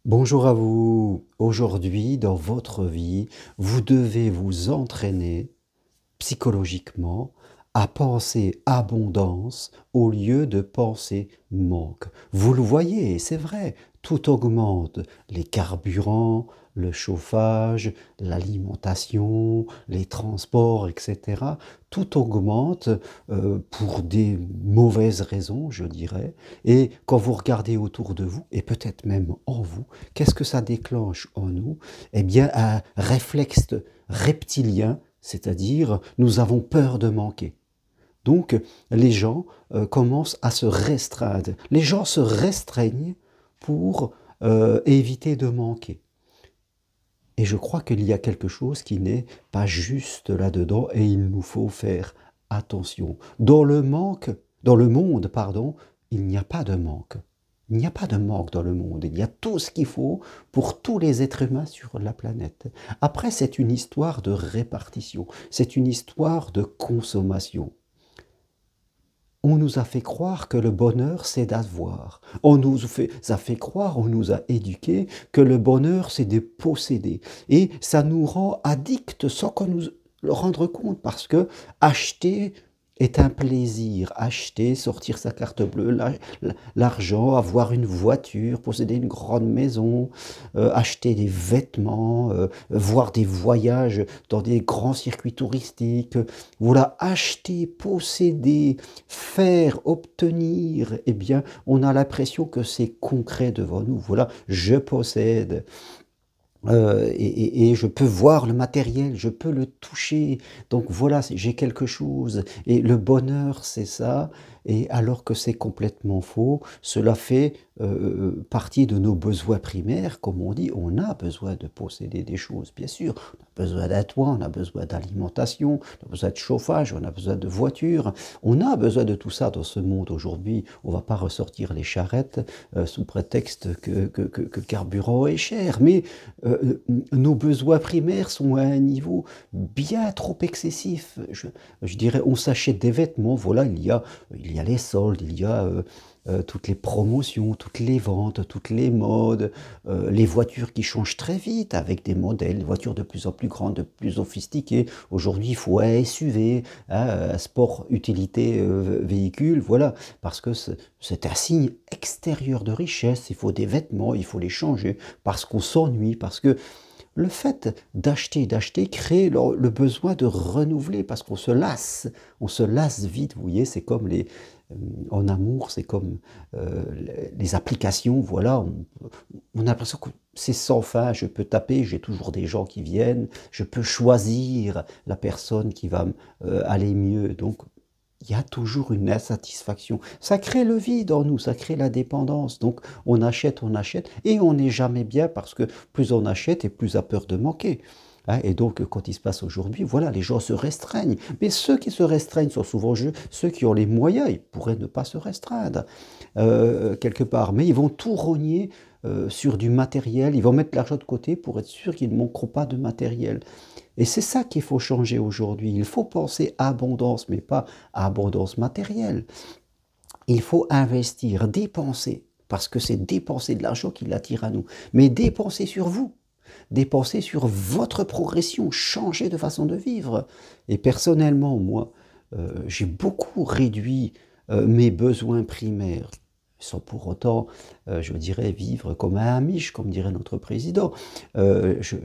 Bonjour à vous. Aujourd'hui, dans votre vie, vous devez vous entraîner psychologiquement à penser abondance au lieu de penser manque. Vous le voyez, c'est vrai, tout augmente. Les carburants, le chauffage, l'alimentation, les transports, etc. Tout augmente pour des mauvaises raisons, je dirais. Et quand vous regardez autour de vous, et peut-être même en vous, qu'est-ce que ça déclenche en nous? Eh bien, un réflexe reptilien, c'est-à-dire nous avons peur de manquer. Donc les gens commencent à se restreindre. Les gens se restreignent pour éviter de manquer. Et je crois qu'il y a quelque chose qui n'est pas juste là-dedans et il nous faut faire attention. Dans le monde, pardon, il n'y a pas de manque. Il n'y a pas de manque dans le monde. Il y a tout ce qu'il faut pour tous les êtres humains sur la planète. Après, c'est une histoire de répartition. C'est une histoire de consommation. On nous a fait croire que le bonheur, c'est d'avoir. A fait croire, on nous a éduqués que le bonheur, c'est de posséder. Et ça nous rend addicts sans qu'on nous le rende compte, parce que acheter est un plaisir. Acheter, sortir sa carte bleue, l'argent, avoir une voiture, posséder une grande maison, acheter des vêtements, voir des voyages dans des grands circuits touristiques. Voilà, acheter, posséder, faire, obtenir, eh bien, on a l'impression que c'est concret devant nous. Voilà, je possède. Et je peux voir le matériel, je peux le toucher. Donc voilà, j'ai quelque chose. Et le bonheur, c'est ça. Et alors que c'est complètement faux, cela fait partie de nos besoins primaires. Comme on dit, on a besoin de posséder des choses, bien sûr. On a besoin d'un toit, on a besoin d'alimentation, on a besoin de chauffage, on a besoin de voitures. On a besoin de tout ça dans ce monde aujourd'hui. On ne va pas ressortir les charrettes sous prétexte que le carburant est cher. Mais nos besoins primaires sont à un niveau bien trop excessif. Je dirais, on s'achète des vêtements, voilà, il y a les soldes, il y a toutes les promotions, toutes les ventes, toutes les modes, les voitures qui changent très vite avec des modèles, des voitures de plus en plus grandes, de plus sophistiquées. Aujourd'hui, il faut un SUV, hein, un sport utilité véhicule, voilà, parce que c'est un signe extérieur de richesse. Il faut des vêtements, il faut les changer, parce qu'on s'ennuie, parce que le fait d'acheter crée le besoin de renouveler parce on se lasse vite, vous voyez, c'est comme en amour, c'est comme les applications, voilà, on a l'impression que c'est sans fin, je peux taper, j'ai toujours des gens qui viennent, je peux choisir la personne qui va aller mieux, donc il y a toujours une insatisfaction. Ça crée le vide en nous, ça crée la dépendance. Donc on achète, et on n'est jamais bien parce que plus on achète et plus on a peur de manquer. Hein, et donc, quand il se passe aujourd'hui, voilà, les gens se restreignent. Mais ceux qui se restreignent sont souvent ceux qui ont les moyens. Ils pourraient ne pas se restreindre quelque part. Mais ils vont tout rogner sur du matériel. Ils vont mettre l'argent de côté pour être sûr qu'ils ne manqueront pas de matériel. Et c'est ça qu'il faut changer aujourd'hui. Il faut penser à abondance, mais pas à abondance matérielle. Il faut investir, dépenser, parce que c'est dépenser de l'argent qui l'attire à nous. Mais dépenser sur vous, dépenser sur votre progression, changer de façon de vivre. Et personnellement, moi, j'ai beaucoup réduit mes besoins primaires, sans pour autant, je dirais, vivre comme un Amish, comme dirait notre président. Je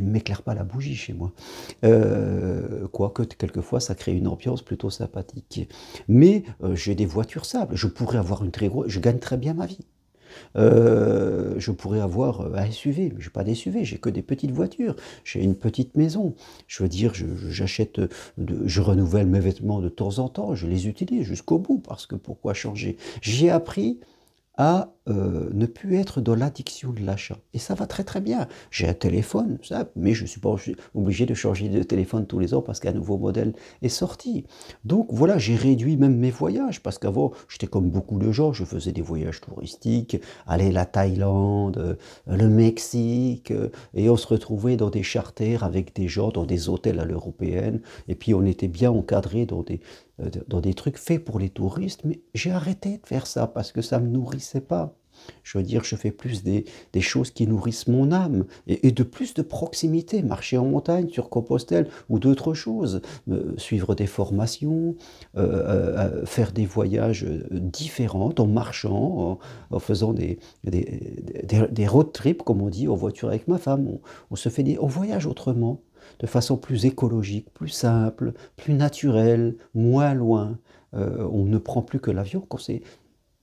ne m'éclaire pas la bougie chez moi. Quoique, quelquefois, ça crée une ambiance plutôt sympathique. Mais j'ai des voitures simples. Je pourrais avoir une très grosse... Je gagne très bien ma vie. Je pourrais avoir un SUV, mais je n'ai pas d'SUV, j'ai que des petites voitures, j'ai une petite maison. Je veux dire, j'achète, je renouvelle mes vêtements de temps en temps, je les utilise jusqu'au bout, parce que pourquoi changer? J'ai appris à ne plus être dans l'addiction de l'achat. Et ça va très très bien. J'ai un téléphone, ça, mais je ne suis pas obligé de changer de téléphone tous les ans parce qu'un nouveau modèle est sorti. Donc voilà, j'ai réduit même mes voyages, parce qu'avant, j'étais comme beaucoup de gens, je faisais des voyages touristiques, aller à la Thaïlande, le Mexique, et on se retrouvait dans des charters avec des gens, dans des hôtels à l'européenne, et puis on était bien encadrés dans des trucs faits pour les touristes, mais j'ai arrêté de faire ça parce que ça ne me nourrissait pas. Je veux dire, je fais plus des choses qui nourrissent mon âme et de plus de proximité, marcher en montagne, sur Compostelle ou d'autres choses, suivre des formations, faire des voyages différents en marchant, en faisant des road trips, comme on dit, en voiture avec ma femme. On se fait on voyage autrement, de façon plus écologique, plus simple, plus naturelle, moins loin. On ne prend plus que l'avion quand c'est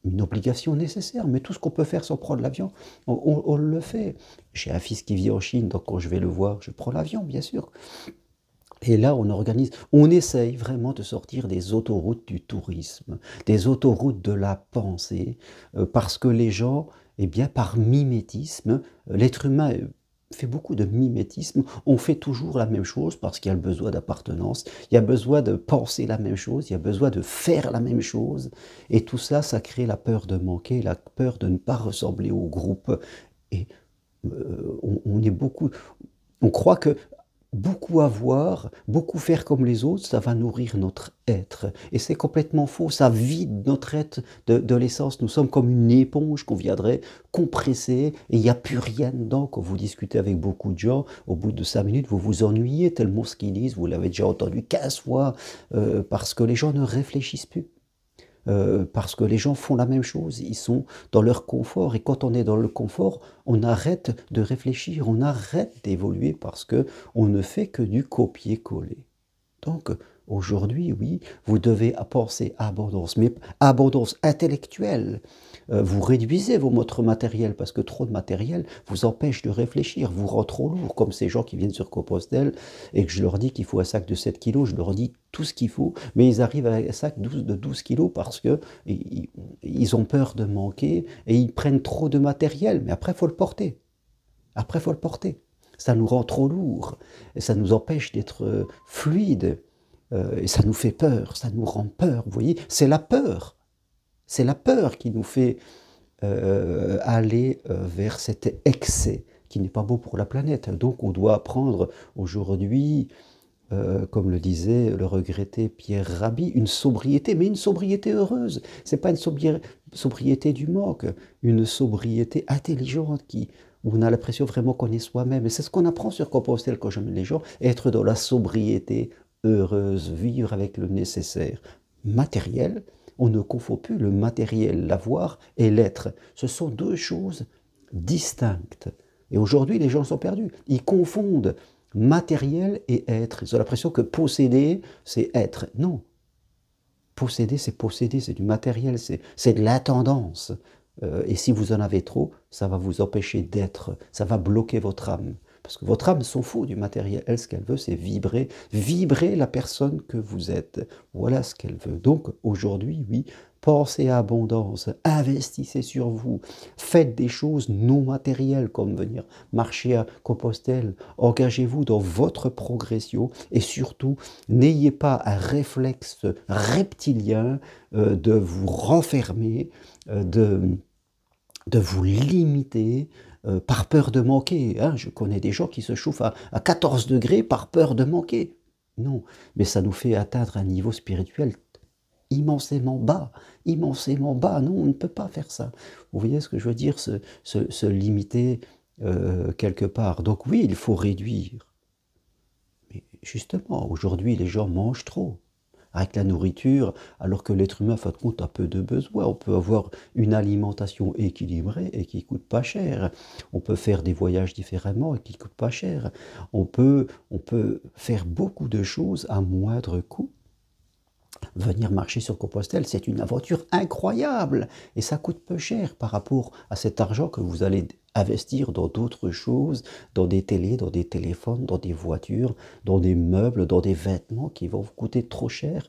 une obligation nécessaire, mais tout ce qu'on peut faire sans prendre l'avion, on le fait. J'ai un fils qui vit en Chine, donc quand je vais le voir, je prends l'avion, bien sûr. Et là, on essaye vraiment de sortir des autoroutes du tourisme, des autoroutes de la pensée, parce que les gens, eh bien, par mimétisme, l'être humain fait beaucoup de mimétisme, on fait toujours la même chose parce qu'il y a le besoin d'appartenance, il y a besoin de penser la même chose, il y a besoin de faire la même chose, et tout ça, ça crée la peur de manquer, la peur de ne pas ressembler au groupe, et on est beaucoup, on croit que beaucoup avoir, beaucoup faire comme les autres, ça va nourrir notre être. Et c'est complètement faux, ça vide notre être de l'essence. Nous sommes comme une éponge qu'on viendrait compresser et il n'y a plus rien dedans. Quand vous discutez avec beaucoup de gens, au bout de 5 minutes, vous vous ennuyez tellement ce qu'ils disent, vous l'avez déjà entendu 15 fois, parce que les gens ne réfléchissent plus. Parce que les gens font la même chose, ils sont dans leur confort, et quand on est dans le confort, on arrête de réfléchir, on arrête d'évoluer parce que on ne fait que du copier-coller. Donc, aujourd'hui, oui, vous devez penser à abondance, mais abondance intellectuelle. Vous réduisez votre matériel parce que trop de matériel vous empêche de réfléchir, vous rend trop lourd, comme ces gens qui viennent sur Compostelle et que je leur dis qu'il faut un sac de 7 kilos, je leur dis tout ce qu'il faut, mais ils arrivent à un sac de 12 kilos parce que ils ont peur de manquer et ils prennent trop de matériel, mais après, il faut le porter. Après, il faut le porter. Ça nous rend trop lourd, et ça nous empêche d'être fluide, et ça nous fait peur, ça nous rend peur, vous voyez, c'est la peur. C'est la peur qui nous fait aller vers cet excès qui n'est pas beau pour la planète. Donc on doit apprendre aujourd'hui, comme le disait le regretté Pierre Rabhi, une sobriété, mais une sobriété heureuse. C'est pas une sobriété du manque, une sobriété intelligente où on a l'impression vraiment qu'on est soi-même. Et c'est ce qu'on apprend sur Compostelle quand j'emmène les gens, être dans la sobriété heureuse, vivre avec le nécessaire matériel. On ne confond plus le matériel, l'avoir, et l'être. Ce sont deux choses distinctes. Et aujourd'hui, les gens sont perdus. Ils confondent matériel et être. Ils ont l'impression que posséder, c'est être. Non. Posséder, c'est du matériel, c'est de l'intendance. Et si vous en avez trop, ça va vous empêcher d'être, ça va bloquer votre âme. Parce que votre âme s'en fout du matériel. Elle, ce qu'elle veut, c'est vibrer, vibrer la personne que vous êtes. Voilà ce qu'elle veut. Donc, aujourd'hui, oui, pensez à abondance, investissez sur vous, faites des choses non matérielles, comme venir marcher à Compostelle, engagez-vous dans votre progression, et surtout, n'ayez pas un réflexe reptilien de vous renfermer, de vous limiter, par peur de manquer. Hein. Je connais des gens qui se chauffent à 14 degrés par peur de manquer. Non, mais ça nous fait atteindre un niveau spirituel immensément bas, immensément bas. Non, on ne peut pas faire ça. Vous voyez ce que je veux dire, se limiter quelque part. Donc oui, il faut réduire. Mais justement, aujourd'hui, les gens mangent trop avec la nourriture, alors que l'être humain, en fin de compte, a peu de besoins. On peut avoir une alimentation équilibrée et qui ne coûte pas cher. On peut faire des voyages différemment et qui ne coûtent pas cher. On peut faire beaucoup de choses à moindre coût. Venir marcher sur Compostelle, c'est une aventure incroyable et ça coûte peu cher par rapport à cet argent que vous allez investir dans d'autres choses, dans des télés, dans des téléphones, dans des voitures, dans des meubles, dans des vêtements qui vont vous coûter trop cher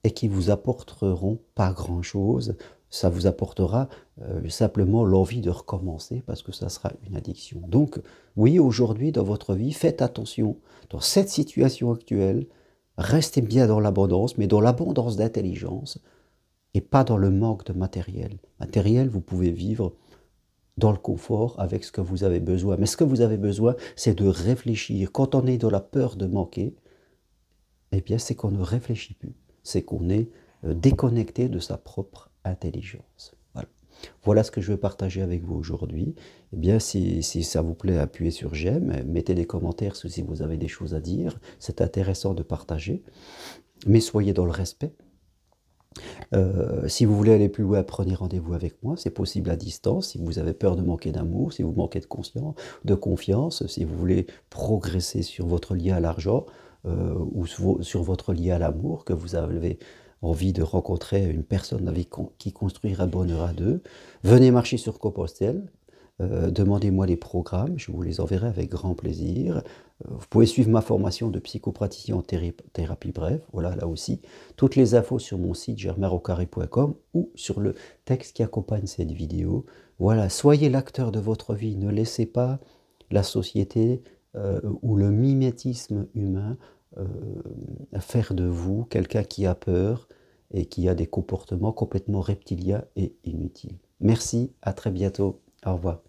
et qui vous apporteront pas grand-chose. Ça vous apportera simplement l'envie de recommencer parce que ça sera une addiction. Donc oui, aujourd'hui dans votre vie, faites attention dans cette situation actuelle. Restez bien dans l'abondance, mais dans l'abondance d'intelligence et pas dans le manque de matériel. Matériel, vous pouvez vivre dans le confort avec ce que vous avez besoin. Mais ce que vous avez besoin, c'est de réfléchir. Quand on est dans la peur de manquer, eh bien, c'est qu'on ne réfléchit plus. C'est qu'on est déconnecté de sa propre intelligence. Voilà. Voilà ce que je veux partager avec vous aujourd'hui. Eh bien, si ça vous plaît, appuyez sur j'aime, mettez des commentaires si vous avez des choses à dire. C'est intéressant de partager, mais soyez dans le respect. Si vous voulez aller plus loin, prenez rendez-vous avec moi. C'est possible à distance. Si vous avez peur de manquer d'amour, si vous manquez de confiance, si vous voulez progresser sur votre lien à l'argent ou sur votre lien à l'amour, que vous avez envie de rencontrer une personne avec qui construire un bonheur à deux, venez marcher sur Compostelle. Demandez-moi les programmes, je vous les enverrai avec grand plaisir. Vous pouvez suivre ma formation de psychopraticien en thérapie brève, voilà là aussi. Toutes les infos sur mon site germainrocarré.com ou sur le texte qui accompagne cette vidéo. Voilà, soyez l'acteur de votre vie, ne laissez pas la société ou le mimétisme humain faire de vous quelqu'un qui a peur et qui a des comportements complètement reptiliens et inutiles. Merci, à très bientôt, au revoir.